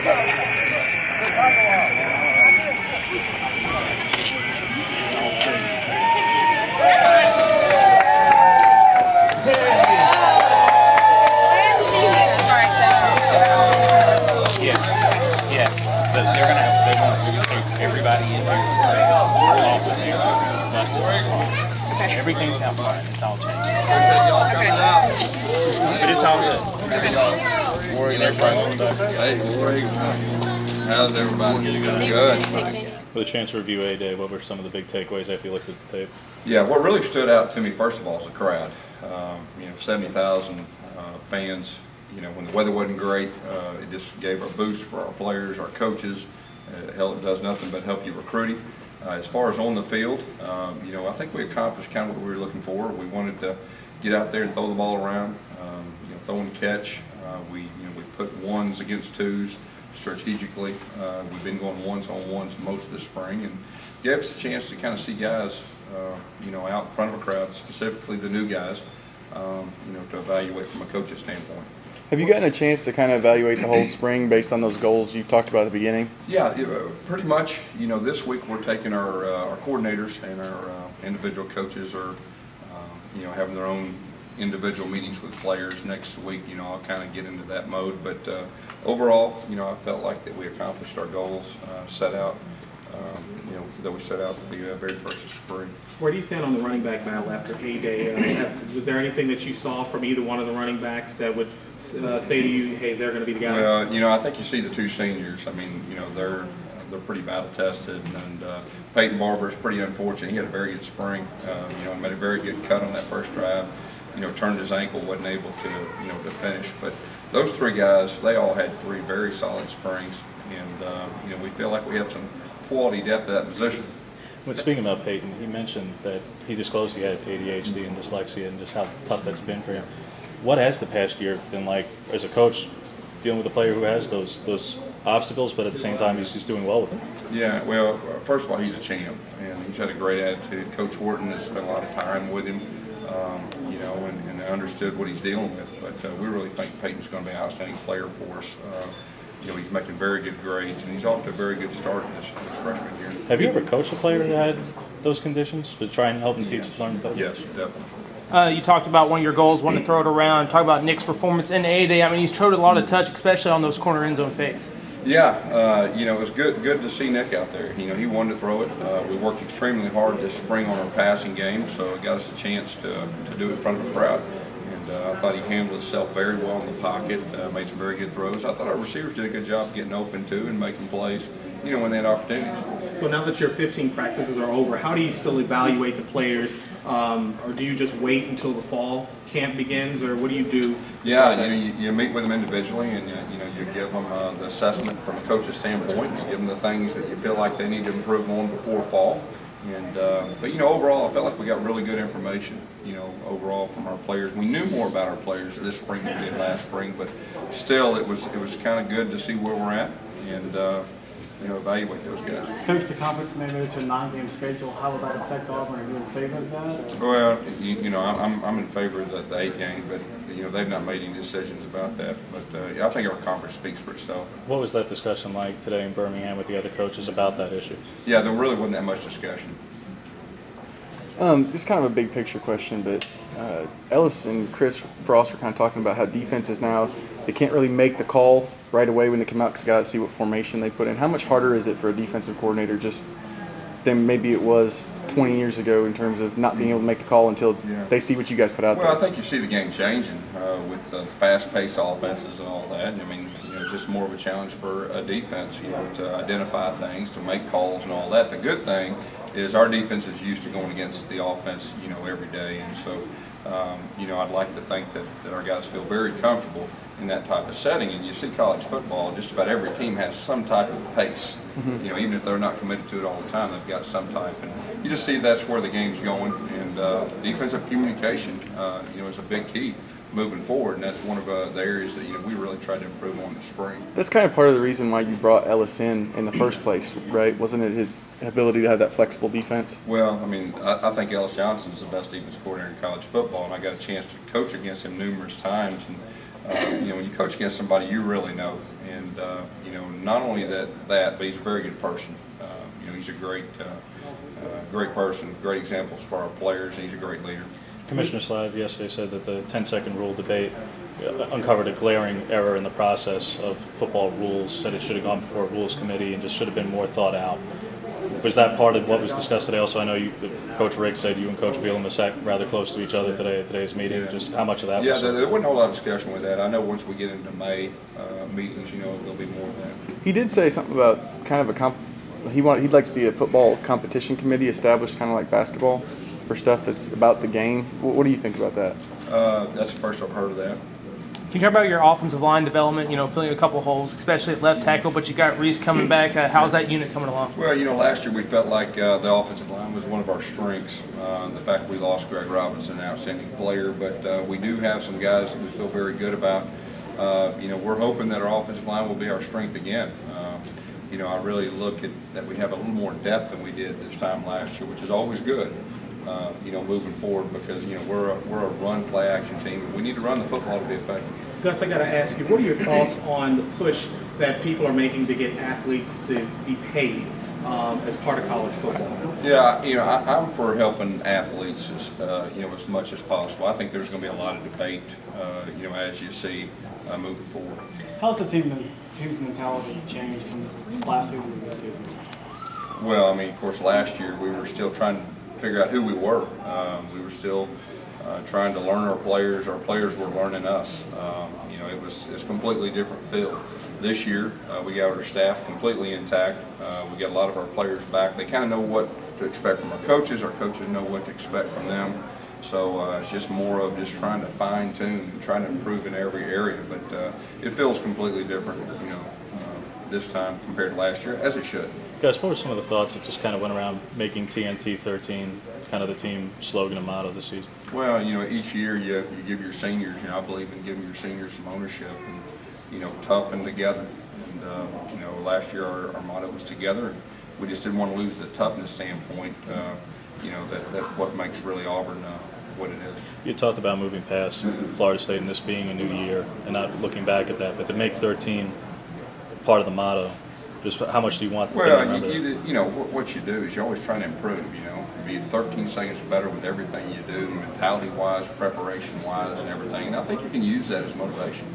Everybody in here everything's now fine. It's all changed. But it's all good. Hey, Rory. How's everybody? Good. With a chance to review A-Day, what were some of the big takeaways after you looked at the tape? Yeah, what really stood out to me, first of all, is the crowd. 70,000 fans. When the weather wasn't great, it just gave a boost for our players, our coaches. Hell, it does nothing but help you recruiting. As far as on the field, I think we accomplished kind of what we were looking for. We wanted to get out there and throw the ball around, throw and catch. We put ones against twos strategically. We've been going ones on ones most of the spring, and gave us a chance to kind of see guys, out in front of a crowd, specifically the new guys, to evaluate from a coach's standpoint. Have you gotten a chance to kind of evaluate the whole spring based on those goals you talked about at the beginning? Yeah, pretty much. This week we're taking our coordinators and our individual coaches are, having their own individual meetings with players next week. I'll kind of get into that mode. But overall, I felt like that we accomplished our goals set out. That we set out the very first of spring. Where do you stand on the running back battle after A-Day? Was there anything that you saw from either one of the running backs that would say to you, hey, they're going to be the guy? Well, I think you see the two seniors. I mean, they're pretty battle tested, and Payton Barber is pretty unfortunate. He had a very good spring. Made a very good cut on that first drive. Turned his ankle, wasn't able to to finish. But those three guys, they all had three very solid springs, and we feel like we have some quality depth at that position. When speaking about Payton, he mentioned that he disclosed he had ADHD and dyslexia and just how tough that's been for him. What has the past year been like as a coach dealing with a player who has those obstacles, but at the same time he's just doing well with them? Yeah, well, first of all, he's a champ, and he's had a great attitude. Coach Wharton has spent a lot of time with him, and understood what he's dealing with. But we really think Payton's going to be an outstanding player for us. He's making very good grades, and he's off to a very good start in his freshman year. Have you ever coached a player that had those conditions to try and help him teach learn better? Yes, definitely. You talked about one of your goals, wanting to throw it around. Talk about Nick's performance in A-Day. I mean, he's showed a lot of touch, especially on those corner end zone fades. Yeah, it was good to see Nick out there. He wanted to throw it. We worked extremely hard this spring on our passing game, so it got us a chance to do it in front of a crowd. And I thought he handled himself very well in the pocket, made some very good throws. I thought our receivers did a good job getting open too and making plays, when they had opportunities. So now that your 15 practices are over, how do you still evaluate the players? Or do you just wait until the fall camp begins, or what do you do? Yeah, you meet with them individually, and you give them the assessment from a coach's standpoint. You give them the things that you feel like they need to improve on before fall. And but overall, I felt like we got really good information. Overall from our players, we knew more about our players this spring than we did last spring. But still, it was kind of good to see where we're at and evaluate those guys. Coach, the conference made it to a 9-game schedule. How will that affect Auburn? Are you in favor of that? Well, I'm in favor of the 8 game, but they've not made any decisions about that. But I think our conference speaks for itself. What was that discussion like today in Birmingham with the other coaches about that issue? Yeah, there really wasn't that much discussion. It's kind of a big picture question, but Ellis and Chris Frost were kind of talking about how defenses now, they can't really make the call right away when they come out because they got to see what formation they put in. How much harder is it for a defensive coordinator just than maybe it was 20 years ago in terms of not being able to make the call until they see what you guys put out there? Well, I think you see the game changing with fast-paced offenses and all that. I mean, just more of a challenge for a defense, to identify things, to make calls and all that. The good thing is our defense is used to going against the offense, every day. And so, I'd like to think that our guys feel very comfortable in that type of setting. And you see college football, just about every team has some type of pace. Even if they're not committed to it all the time, they've got some type. And you just see that's where the game's going. And defensive communication, is a big key moving forward, and that's one of the areas that we really tried to improve on this spring. That's kind of part of the reason why you brought Ellis in the first place, right? Wasn't it his ability to have that flexible defense? Well, I mean, I think Ellis Johnson is the best defense coordinator in college football, and I got a chance to coach against him numerous times. And when you coach against somebody you really know, and not only that, but he's a very good person. He's a great person, great examples for our players, and he's a great leader. Commissioner Slide yesterday said that the 10-second rule debate uncovered a glaring error in the process of football rules, said it should have gone before a rules committee and just should have been more thought out. Was that part of what was discussed today? Also, I know Coach Riggs said you and Coach Bielema sat rather close to each other today at today's meeting. Yeah. Just how much of that Yeah, was? there wasn't a whole lot of discussion with that. I know once we get into May meetings, there'll be more of that. He did say something about kind of he'd like to see a football competition committee established, kind of like basketball, for stuff that's about the game. What do you think about that? That's the first I've heard of that. Can you talk about your offensive line development, filling a couple holes, especially at left tackle, but you got Reese coming back. How's that unit coming along? Well, last year we felt like the offensive line was one of our strengths. The fact we lost Greg Robinson, an outstanding player, but we do have some guys that we feel very good about. We're hoping that our offensive line will be our strength again. I really look at that we have a little more depth than we did this time last year, which is always good. Moving forward, because we're a run play action team. We need to run the football to be effective. Gus, I got to ask you, what are your thoughts on the push that people are making to get athletes to be paid as part of college football? Yeah, I'm for helping athletes as much as possible. I think there's going to be a lot of debate, as you see moving forward. How's the team's mentality changed from last season to this season? Well, of course, last year we were still trying to figure out who we were. We were still trying to learn our players. Our players were learning us. It's a completely different feel. This year, we got our staff completely intact. We got a lot of our players back. They kind of know what to expect from our coaches. Our coaches know what to expect from them. So it's just more of just trying to fine tune and trying to improve in every area. But it feels completely different, this time compared to last year, as it should. Guys, what were some of the thoughts that just kind of went around making TNT 13 kind of the team slogan and motto this season? Well, each year you give your seniors, I believe in giving your seniors some ownership and, tough and together. And, last year our motto was together, and we just didn't want to lose the toughness standpoint, that what makes really Auburn what it is. You talked about moving past Florida State and this being a new year and not looking back at that, but to make 13 part of the motto, just how much do you want? Well, what you do is you're always trying to improve. Be 13 seconds better with everything you do, mentality-wise, preparation-wise, and everything. And I think you can use that as motivation.